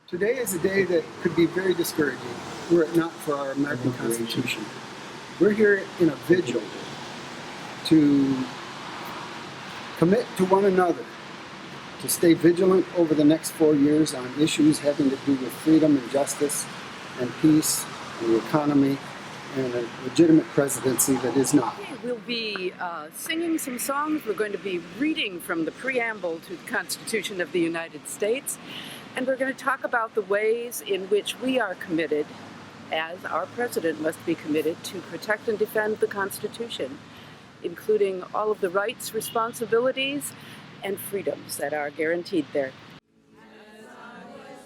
Today is a day that could be very discouraging were it not for our American Constitution. We're here in a vigil to commit to one another to stay vigilant over the next 4 years on issues having to do with freedom and justice and peace and the economy and a legitimate presidency that is not. We'll be singing some songs. We're going to be reading from the preamble to the Constitution of the United States. And we're going to talk about the ways in which we are committed, as our president must be committed, to protect and defend the Constitution, including all of the rights, responsibilities, and freedoms that are guaranteed there. As I was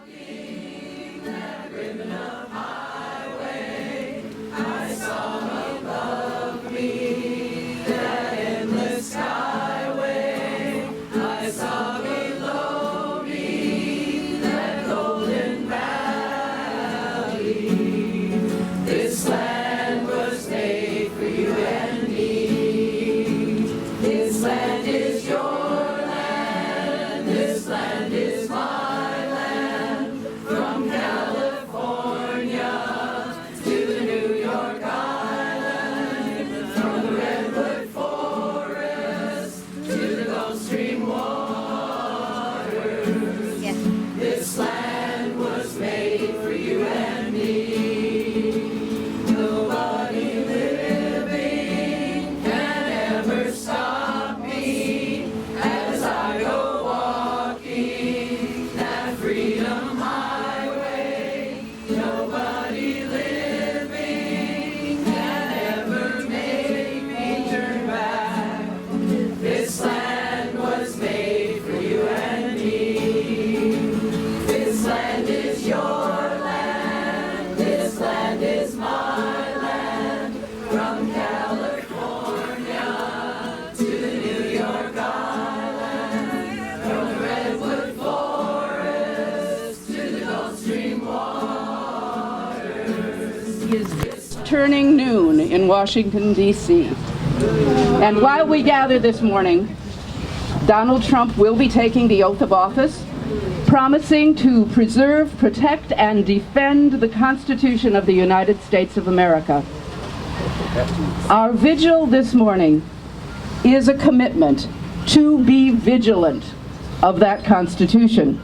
walking that ribbon of highway, I saw above me that endless skyway. I saw below me that golden valley. This land was made for you and me. This land is your land. This land is my land. From California to the New York Island, from the redwood forest to the Gulf Stream waters. Yes. This land was made for you and me. Nobody living can ever stop me as I go walking that freedom highway. Nobody living can ever make me turn back. This land was made for you and me. This land is your land. This land is my land. From California to the New York Island, from the redwood forest to the Gulf Stream waters. It's turning noon in Washington, D.C. And while we gather this morning, Donald Trump will be taking the oath of office, promising to preserve, protect, and defend the Constitution of the United States of America. Our vigil this morning is a commitment to be vigilant of that Constitution,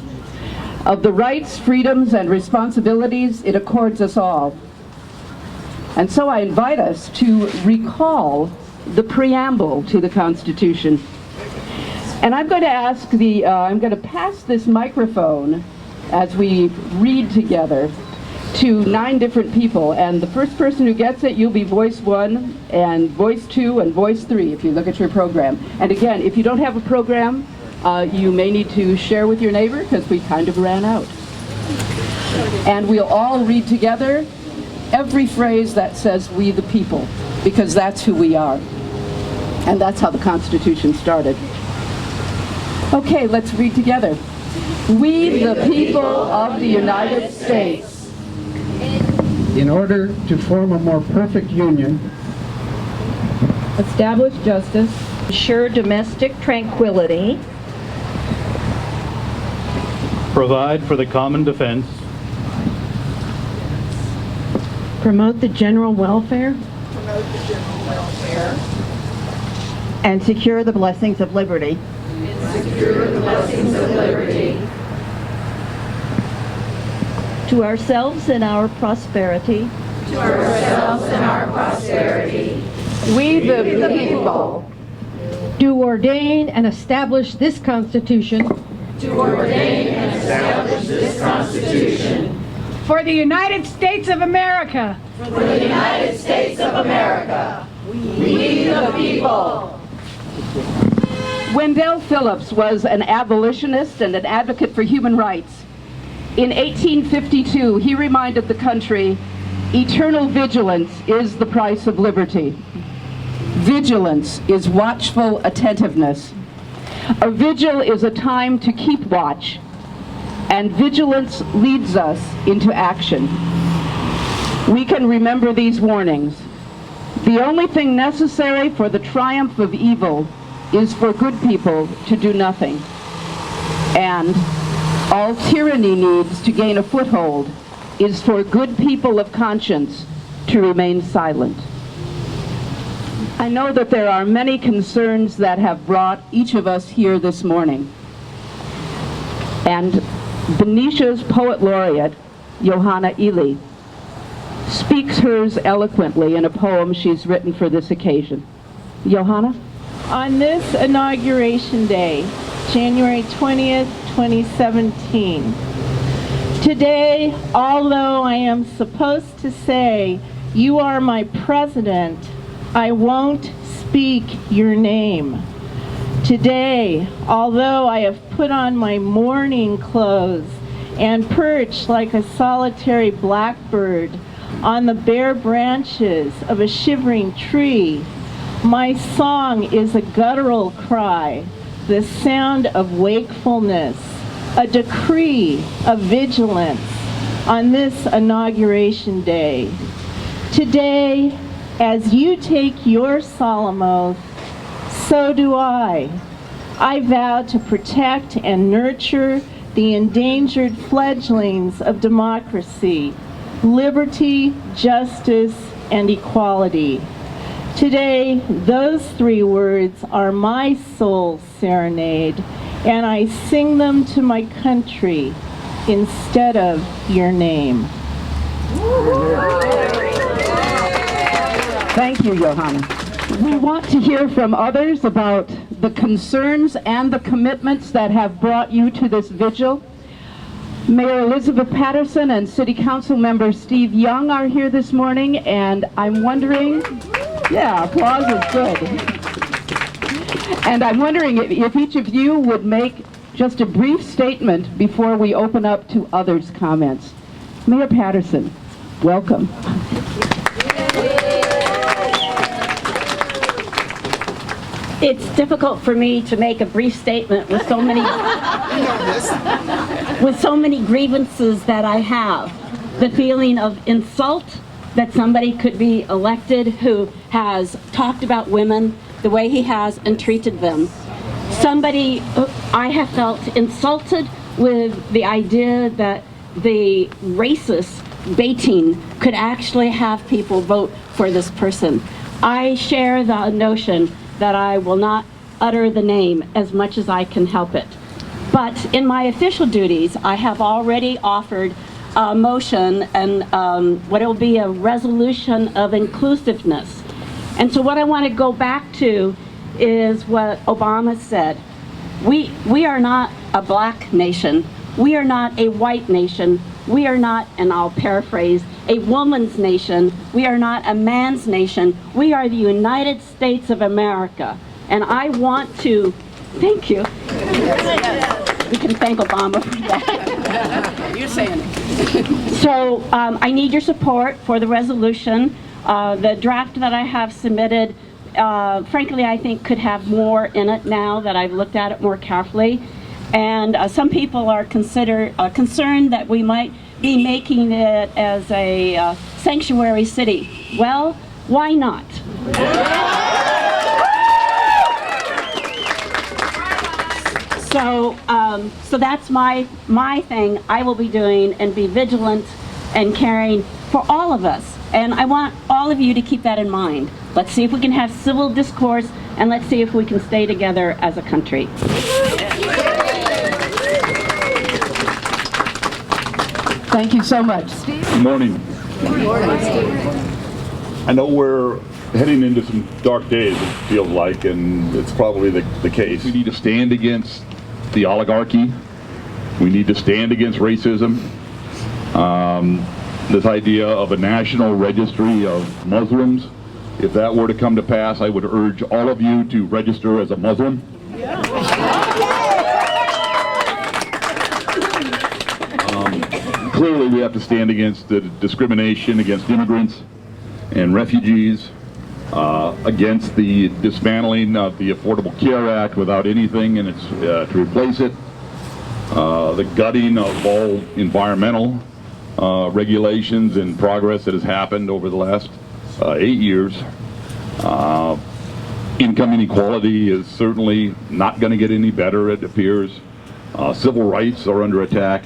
of the rights, freedoms, and responsibilities it accords us all. And so I invite us to recall the preamble to the Constitution. And I'm going to ask I'm going to pass this microphone as we read together to 9 different people. And the first person who gets it, you'll be voice 1 and voice 2 and voice 3 if you look at your program. And again, if you don't have a program, you may need to share with your neighbor because we kind of ran out. And we'll all read together every phrase that says "we the people," because that's who we are. And that's how the Constitution started. Okay, let's read together. We the people of the United States. In order to form a more perfect union, establish justice, Ensure domestic tranquility, provide for the common defense, promote the general welfare, and secure the blessings of liberty. To ourselves and our prosperity. We the people. do ordain and establish this Constitution for the United States of America. We the people. Wendell Phillips was an abolitionist and an advocate for human rights. In 1852, he reminded the country, eternal vigilance is the price of liberty. Vigilance is watchful attentiveness. A vigil is a time to keep watch, and vigilance leads us into action. We can remember these warnings. The only thing necessary for the triumph of evil is for good people to do nothing. And all tyranny needs to gain a foothold is for good people of conscience to remain silent. I know that there are many concerns that have brought each of us here this morning. And Benicia's poet laureate, Johanna Ely, speaks hers eloquently in a poem she's written for this occasion. Johanna? On this Inauguration Day, January 20th, 2017, today, although I am supposed to say, "You are my president," I won't speak your name. Today, although I have put on my mourning clothes and perched like a solitary blackbird on the bare branches of a shivering tree, my song is a guttural cry, the sound of wakefulness, a decree of vigilance on this Inauguration Day. Today, as you take your solemn oath, so do I. I vow to protect and nurture the endangered fledglings of democracy, liberty, justice, and equality. Today, those three words are my soul's serenade, and I sing them to my country instead of your name. Thank you, Johanna. We want to hear from others about the concerns and the commitments that have brought you to this vigil. Mayor Elizabeth Patterson and City Council member Steve Young are here this morning, and I'm wondering, yeah, applause is good. And I'm wondering if each of you would make just a brief statement before we open up to others' comments. Mayor Patterson, welcome. It's difficult for me to make a brief statement with so many grievances that I have. The feeling of insult that somebody could be elected who has talked about women the way he has and treated them. I have felt insulted with the idea that the racist baiting could actually have people vote for this person. I share the notion that I will not utter the name as much as I can help it. But in my official duties, I have already offered a motion and what will be a resolution of inclusiveness. And so what I want to go back to is what Obama said. We are not a black nation. We are not a white nation. We are not, and I'll paraphrase, a woman's nation. We are not a man's nation. We are the United States of America. And I want to, thank you. We can thank Obama for that. You're saying it. So I need your support for the resolution. The draft that I have submitted, frankly, I think could have more in it now that I've looked at it more carefully. And some people are concerned that we might be making it as a sanctuary city. Well, why not? So that's my thing I will be doing, and be vigilant and caring for all of us. And I want all of you to keep that in mind. Let's see if we can have civil discourse, and let's see if we can stay together as a country. Thank you so much. Steve? Good morning. Good morning, Steve. I know we're heading into some dark days, it feels like, and it's probably the case. We need to stand against the oligarchy. We need to stand against racism. This idea of a national registry of Muslims, if that were to come to pass, I would urge all of you to register as a Muslim. Clearly, we have to stand against the discrimination against immigrants and refugees, against the dismantling of the Affordable Care Act without anything in its to replace it, the gutting of all environmental regulations and progress that has happened over the last 8 years. Income inequality is certainly not going to get any better, it appears. Civil rights are under attack.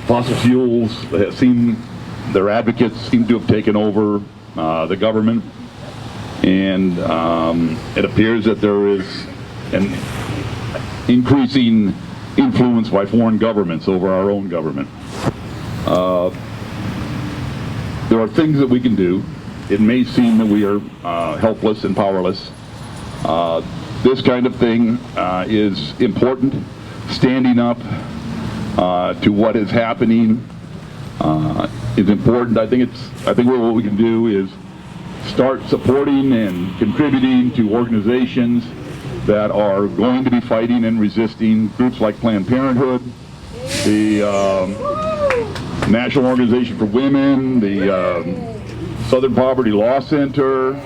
Fossil fuels their advocates seem to have taken over the government, and it appears that there is an increasing influence by foreign governments over our own government. There are things that we can do. It may seem that we are helpless and powerless. This kind of thing is important. Standing up to what is happening is important. I think what we can do is start supporting and contributing to organizations that are going to be fighting and resisting, groups like Planned Parenthood, the National Organization for Women, the Southern Poverty Law Center.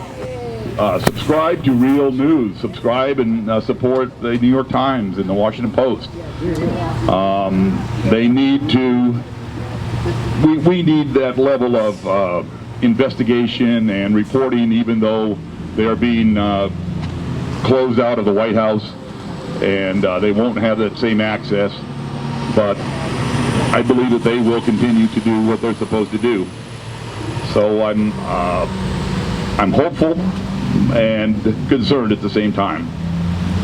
Subscribe to Real News. Subscribe and support the New York Times and the Washington Post. They need to, we need that level of investigation and reporting, even though they are being closed out of the White House and they won't have that same access. But I believe that they will continue to do what they're supposed to do. So I'm hopeful and concerned at the same time.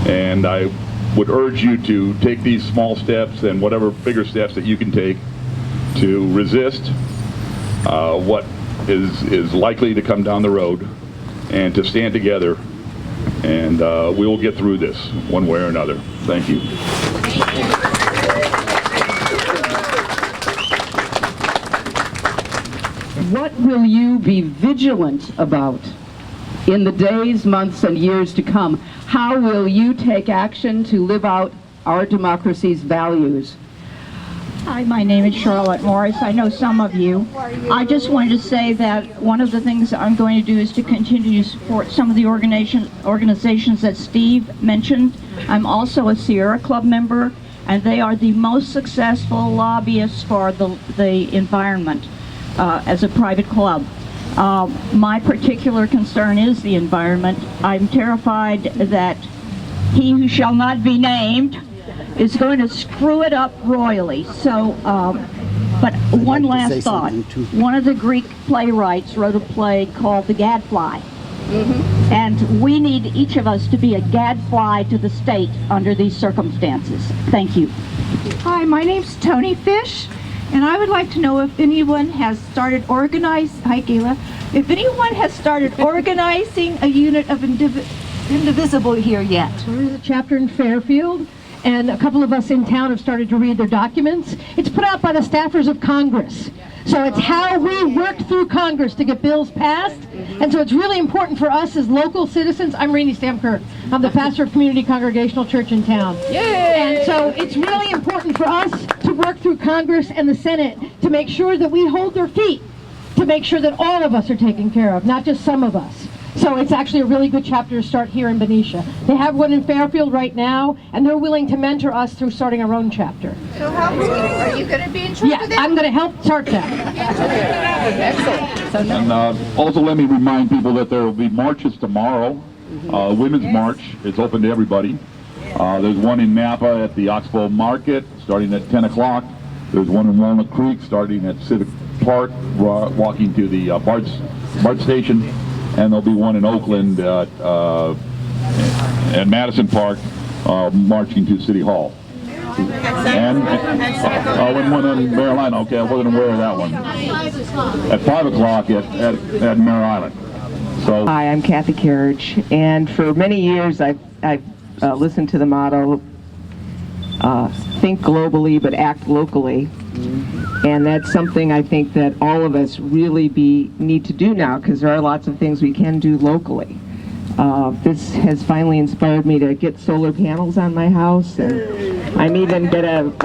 And I would urge you to take these small steps and whatever bigger steps that you can take to resist what is likely to come down the road, and to stand together, and we will get through this one way or another. Thank you. What will you be vigilant about in the days, months, and years to come? How will you take action to live out our democracy's values? Hi, my name is Charlotte Morris. I know some of you. I just wanted to say that one of the things that I'm going to do is to continue to support some of the organizations that Steve mentioned. I'm also a Sierra Club member, and they are the most successful lobbyists for the environment as a private club. My particular concern is the environment. I'm terrified that he who shall not be named is going to screw it up royally. So, but one last thought. One of the Greek playwrights wrote a play called The Gadfly. And we need each of us to be a gadfly to the state under these circumstances. Thank you. Hi, my name's Tony Fish, and I would like to know if anyone has started hi Gayla, if anyone has started organizing a unit of Indivisible here yet. There is a chapter in Fairfield, and a couple of us in town have started to read their documents. It's put out by the staffers of Congress. So it's how we work through Congress to get bills passed. And so it's really important for us as local citizens. I'm Rainey Stamker. I'm the pastor of Community Congregational Church in town. Yay! And so it's really important for us to work through Congress and the Senate to make sure that we hold their feet, to make sure that all of us are taken care of, not just some of us. So it's actually a really good chapter to start here in Benicia. They have one in Fairfield right now, and they're willing to mentor us through starting our own chapter. So are you going to be in charge of that? I'm going to help start that. Excellent. And also let me remind people that there will be marches tomorrow. Women's March is open to everybody. There's one in Napa at the Oxbow Market starting at 10 o'clock. There's one in Walnut Creek starting at Civic Park, walking to the BART station. And there'll be one in Oakland at Madison Park, marching to City Hall. And one in Mare Island. Okay, I wasn't aware of that one. At 5 o'clock at Mare Island. So. Hi, I'm Kathy Carriage, and for many years I've listened to the motto, think globally but act locally. And that's something I think that all of us really need to do now, because there are lots of things we can do locally. This has finally inspired me to get solar panels on my house, and I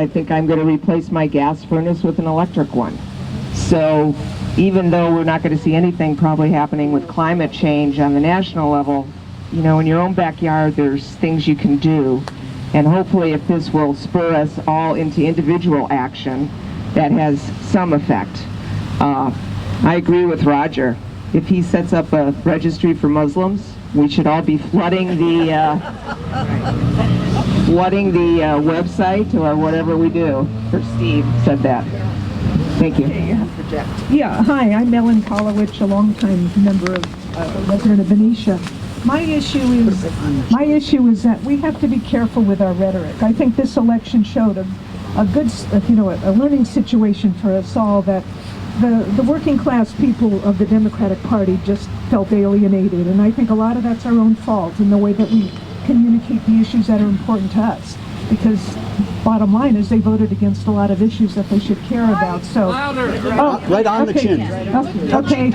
think I'm going to replace my gas furnace with an electric one. So even though we're not going to see anything probably happening with climate change on the national level, you know, in your own backyard there's things you can do. And hopefully if this will spur us all into individual action, that has some effect. I agree with Roger. If he sets up a registry for Muslims, we should all be flooding the flooding the website or whatever we do. For Steve said that. Thank you. Yeah, hi, I'm Ellen Kolowich, a longtime member of, resident of Benicia. My issue is that we have to be careful with our rhetoric. I think this election showed a good, a learning situation for us all, that the working class people of the Democratic Party just felt alienated, and I think a lot of that's our own fault in the way that we communicate the issues that are important to us, because bottom line is they voted against a lot of issues that they should care about. So right on the chin. Okay,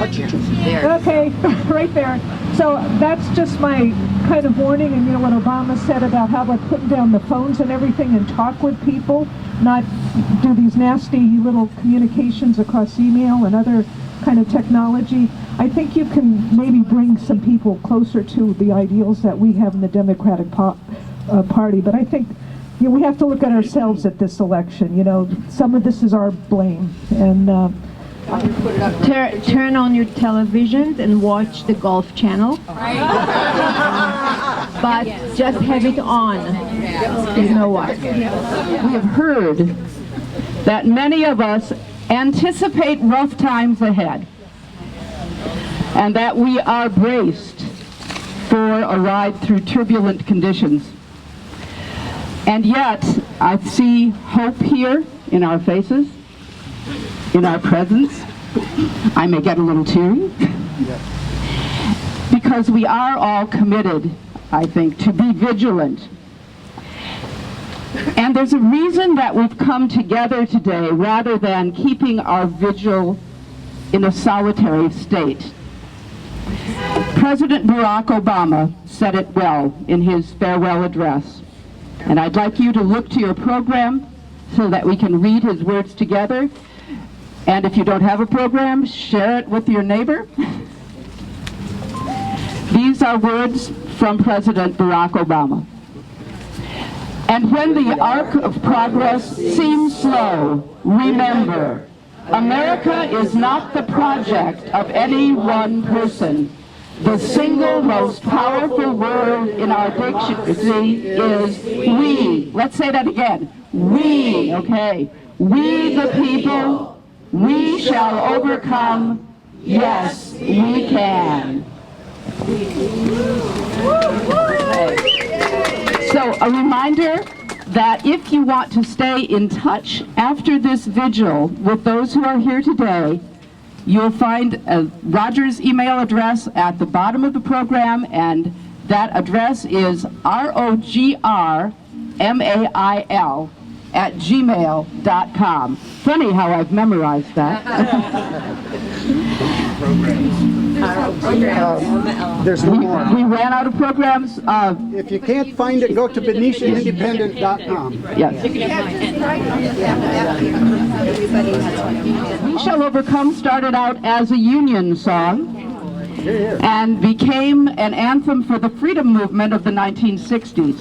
right there. So that's just my kind of warning, and you know what Obama said about how about putting down the phones and everything and talk with people, not do these nasty little communications across email and other kind of technology. I think you can maybe bring some people closer to the ideals that we have in the Democratic Party, but I think we have to look at ourselves at this election. Some of this is our blame, and Turn on your television and watch the Golf Channel. But just have it on. You know what? We have heard that many of us anticipate rough times ahead, and that we are braced for a ride through turbulent conditions. And yet, I see hope here in our faces, in our presence. I may get a little teary, because we are all committed, I think, to be vigilant. And there's a reason that we've come together today rather than keeping our vigil in a solitary state. President Barack Obama said it well in his farewell address. And I'd like you to look to your program so that we can read his words together. And if you don't have a program, share it with your neighbor. These are words from President Barack Obama. And when the arc of progress seems slow, remember, America is not the project of any one person. The single most powerful word in our dictionary is we. Let's say that again. We, okay. We the people, we shall overcome. Yes, we can. So a reminder that if you want to stay in touch after this vigil with those who are here today, you'll find Roger's email address at the bottom of the program, and that address is rogrmail@gmail.com. Funny how I've memorized that. There's no more. We ran out of programs. If you can't find it, go to BeniciaIndependent.com. Yes. We Shall Overcome started out as a union song and became an anthem for the freedom movement of the 1960s.